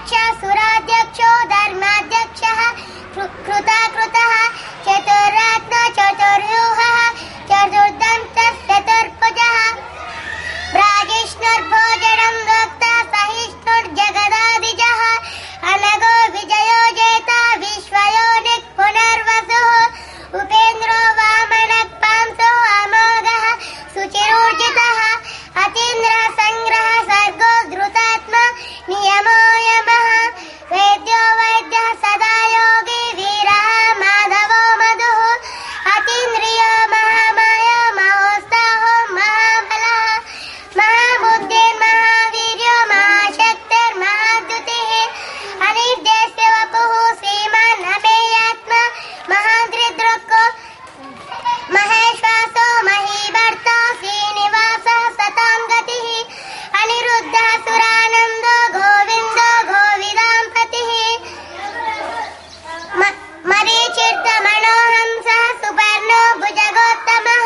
दक्ष सुराध्यक्षो धर्माध्यक्षः कृताकृतः चतुरात्मा चतुर्व्यूहः चतुर्दन्तः चतुर्भुजः प्राजिष्णुर्भोजनं भोक्ता सहिष्णुर्जगदादिजः अनगो विजयो जेता विश्वयोनिः पुनर्वसुः उपेन्द्रो वामनः पांसो अमोघः सुचिरोर्जितः अतीन्द्रः संग्रह सर्गो धृतात्मा नियमो यमः वेद्यो वैद्यः सदा योगी वीरः माधवो मधुः अतीन्द्रियो महामाया महोत्साहो महाबलः महाबुद्धिर्महावीर्यो महाशक्तिर्महाद्युतिः अनिर्देश्य वपुः श्रीमान् अमेयात्मा महादृदृक्को महेश्वासो महीभर्ता श्रीनिवासः सतां गतिः अनिरुद्धः सुरानन्दो गोविन्दो गोविदाम्पतिः मरीचिर्दमनोहंसः सुपर्णो भुजगोत्तमः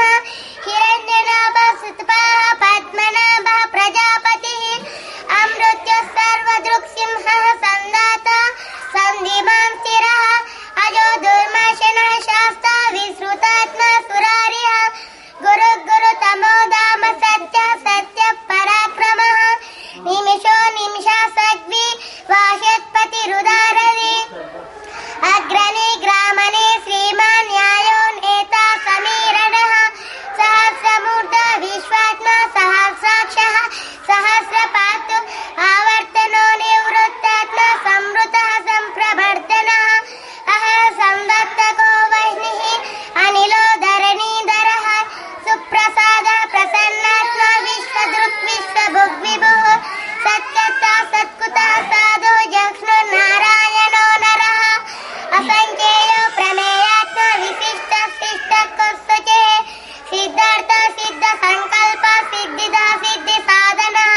हिरण्यनाभः सुतपाः पद्मनाभः प्रजापतिः अमृत्युः सर्वदृक्सिंहः सन्दाता सन्धिमान् स्थिरः अजो दुर्मशनः शास्ता विश्रुतात्मा सुरारिः गुरुतमो धाम सत्यः सत्यः पराक्रमः निमिषो निमिषासग्वि वाह्यत्पतिरुदारदि अग्रणे ग्रामणे श्रीमान् न्यायो नेता समीरणः सहस्रमूर्धा विश्वात्मा सहस्राक्षः सहस्रपातु आवर्तनो निवृत्तात्मा संवृतः सम्प्रवर्धनः अहः संदत्तको वह्निः अनिलो धरणीधरः सुप्रसादः प्रसन्नात्मा विश्वदृक् विश्वभुग्विभुः सत्यता सत्कुतः साधु जक्ष्णुर्नारायणो नरः असंख्येयो प्रमेयात्मा विशिष्टः शिष्टः कस्वचिः सिद्धार्थ सिद्ध संकल्प सिद्धिदा सिद्धि साधनः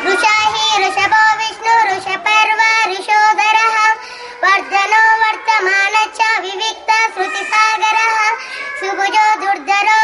ऋषाहि ऋषभो विष्णु ऋषपर्व ऋषोधरः वर्धनो वर्तमान च विविक्त श्रुतिसागरः सुभुजो दुर्धरो